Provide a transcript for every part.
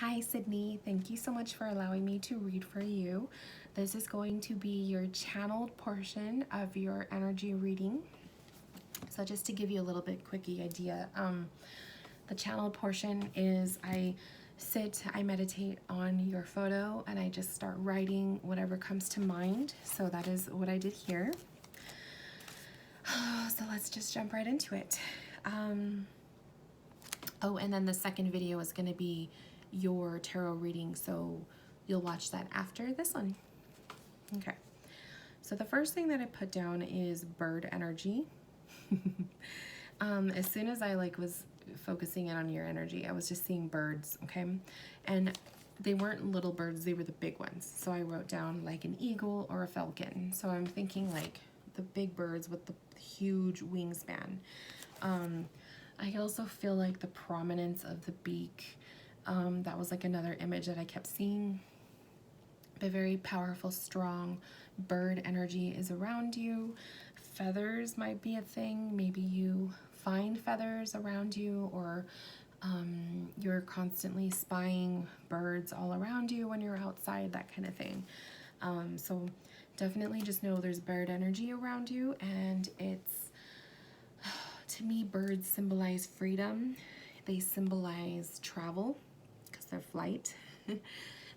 Hi, Sydney. Thank you so much for allowing me to read for you. This is going to be your channeled portion of your energy reading. So just to give you a little bit quickie idea, the channeled portion is I meditate on your photo and I just start writing whatever comes to mind. So that is what I did here. So let's just jump right into it. Oh, and then the second video is going to be your tarot reading, so you'll watch that after this one. Okay, so the first thing that I put down is bird energy. As soon as I was focusing in on your energy, I was just seeing birds, okay? And they weren't little birds, they were the big ones. So I wrote down like an eagle or a falcon. So I'm thinking like the big birds with the huge wingspan. I also feel like the prominence of the beak. That was like another image that I kept seeing. The very powerful, strong bird energy is around you. Feathers might be a thing. Maybe you find feathers around you, or you're constantly spying birds all around you when you're outside, that kind of thing. So definitely just know there's bird energy around you, and it's, to me, birds symbolize freedom. They symbolize travel because they're flight.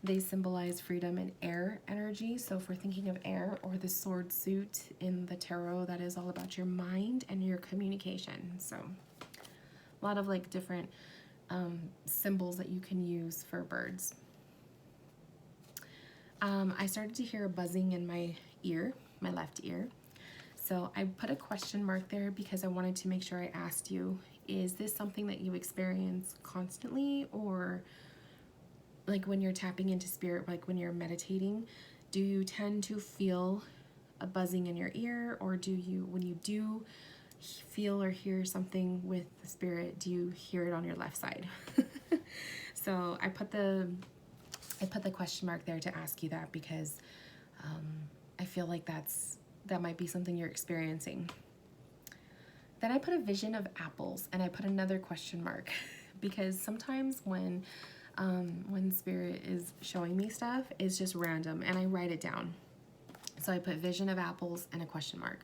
They symbolize freedom and air energy. So if we're thinking of air, or the sword suit in the tarot, that is all about your mind and your communication. So a lot of like different symbols that you can use for birds. I started to hear a buzzing in my ear, my left ear. So I put a question mark there because I wanted to make sure I asked you, is this something that you experience constantly, or like when you're tapping into spirit, like when you're meditating, do you tend to feel a buzzing in your ear, or do you, when you do feel or hear something with the spirit, do you hear it on your left side? So I put the question mark there to ask you that because I feel like that might be something you're experiencing. Then I put a vision of apples, and I put another question mark because sometimes when spirit is showing me stuff, it's just random and I write it down. So I put vision of apples and a question mark.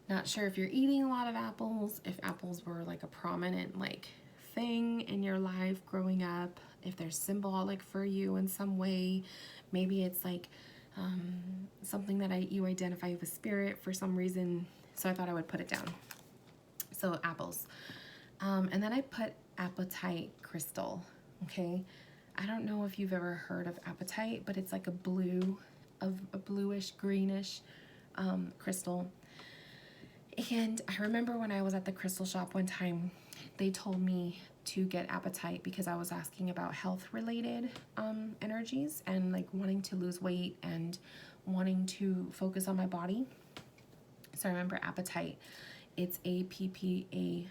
Not sure if you're eating a lot of apples, if apples were like a prominent like thing in your life growing up, if they're symbolic for you in some way. Maybe it's like something that you identify with spirit for some reason. So I thought I would put it down. So apples. And then I put apatite crystal. Okay, I don't know if you've ever heard of apatite, but it's like a bluish greenish crystal. And I remember when I was at the crystal shop one time, they told me to get apatite because I was asking about health related energies and like wanting to lose weight and wanting to focus on my body. So I remember apatite. It's Appatite,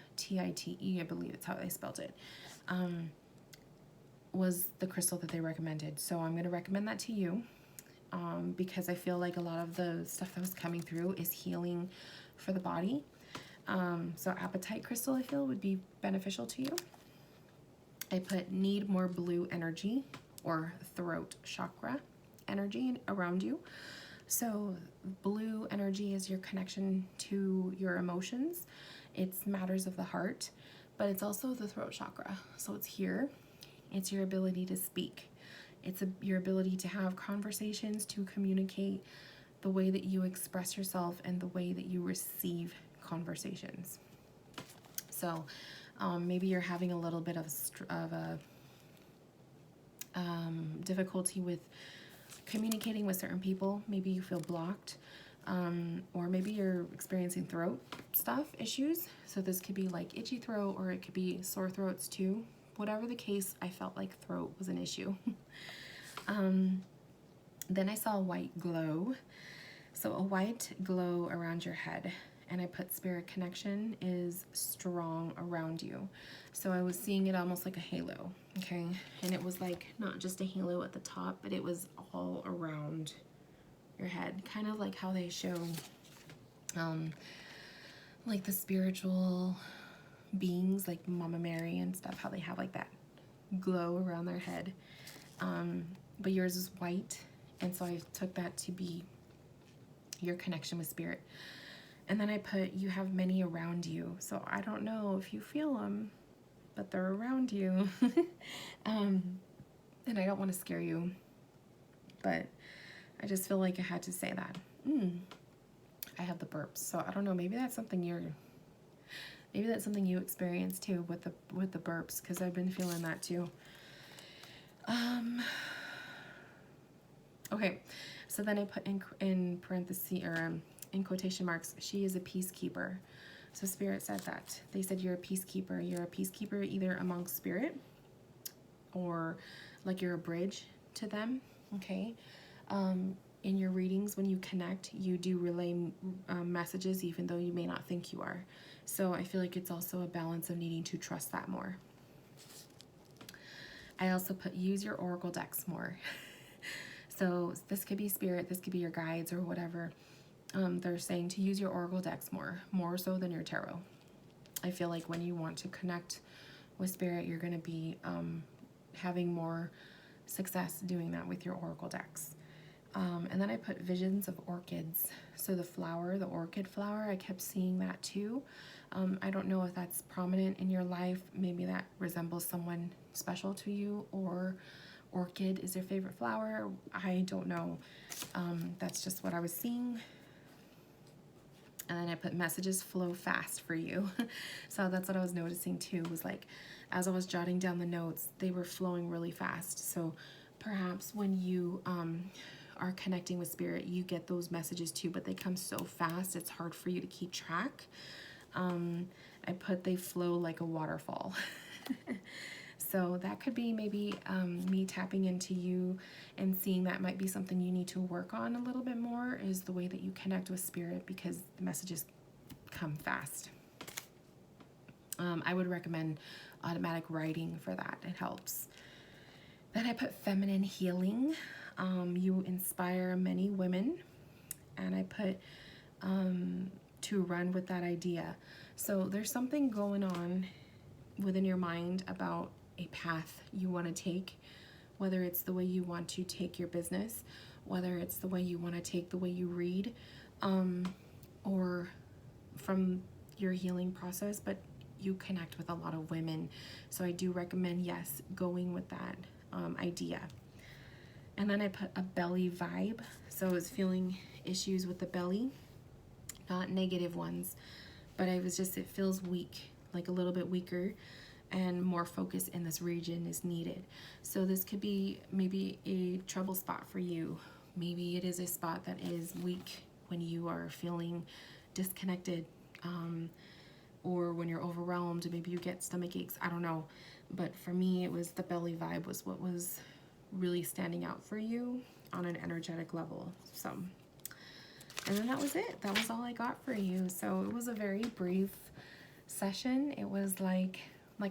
I believe it's how they spelled it. Was the crystal that they recommended. So I'm going to recommend that to you because I feel like a lot of the stuff that was coming through is healing for the body. So apatite crystal I feel would be beneficial to you. I put need more blue energy, or throat chakra energy around you. So blue energy is your connection to your emotions. It's matters of the heart, but it's also the throat chakra. So it's here. It's your ability to speak. It's your ability to have conversations, to communicate, the way that you express yourself, and the way that you receive conversations. So maybe you're having a little bit of a difficulty with communicating with certain people. Maybe you feel blocked, or maybe you're experiencing throat issues. So this could be like itchy throat, or it could be sore throats too. Whatever the case, I felt like throat was an issue. Then I saw a white glow. So a white glow around your head. And I put spirit connection is strong around you. So I was seeing it almost like a halo, okay? And it was like not just a halo at the top, but it was all around your head. Kind of like how they show like the spiritual beings like Mama Mary and stuff, how they have like that glow around their head. But yours is white, and so I took that to be your connection with spirit. And then I put, you have many around you. So I don't know if you feel them, but they're around you. And I don't want to scare you, but I just feel like I had to say that. I have the burps, so I don't know, maybe that's something you experience too with the burps, because I've been feeling that too. Okay, so then I put in parentheses, or in quotation marks, she is a peacekeeper. So Spirit said that. They said you're a peacekeeper. You're a peacekeeper either amongst spirit, or like you're a bridge to them, okay? In your readings, when you connect, you do relay messages even though you may not think you are. So I feel like it's also a balance of needing to trust that more. I also put use your oracle decks more. So this could be spirit, this could be your guides or whatever. They're saying to use your oracle decks more so than your tarot. I feel like when you want to connect with spirit, you're going to be having more success doing that with your oracle decks. And then I put visions of orchids. So the flower, the orchid flower, I kept seeing that too. I don't know if that's prominent in your life. Maybe that resembles someone special to you, or orchid is your favorite flower. I don't know. That's just what I was seeing. And then I put messages flow fast for you. So that's what I was noticing too, was like, as I was jotting down the notes, they were flowing really fast. So perhaps when you are connecting with spirit, you get those messages too, but they come so fast, it's hard for you to keep track. I put they flow like a waterfall. So that could be maybe me tapping into you and seeing that might be something you need to work on a little bit more, is the way that you connect with spirit, because the messages come fast. I would recommend automatic writing for that. It helps. Then I put feminine healing. You inspire many women. And I put to run with that idea. So there's something going on within your mind about a path you want to take, whether it's the way you want to take your business, whether it's the way you want to take the way you read, or from your healing process, but you connect with a lot of women. So I do recommend, yes, going with that idea. And then I put a belly vibe. So I was feeling issues with the belly, not negative ones, but I was just, it feels weak, like a little bit weaker, and more focus in this region is needed. So this could be maybe a trouble spot for you. Maybe it is a spot that is weak when you are feeling disconnected, or when you're overwhelmed, maybe you get stomach aches, I don't know. But for me, it was the belly vibe was what was really standing out for you on an energetic level. So, and then that was it. That was all I got for you. So it was a very brief session. It was like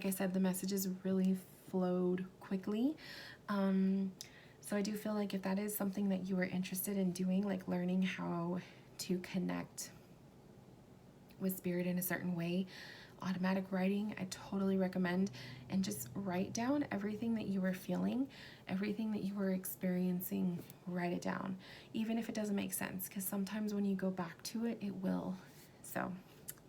I said, the messages really flowed quickly. So I do feel like if that is something that you are interested in doing, like learning how to connect with spirit in a certain way, automatic writing, I totally recommend. And just write down everything that you were feeling, everything that you were experiencing, write it down, even if it doesn't make sense, because sometimes when you go back to it, it will. So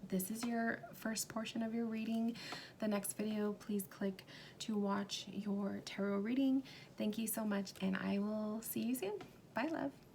this is your first portion of your reading. The next video, please click to watch your tarot reading. Thank you so much, and I will see you soon. Bye, love.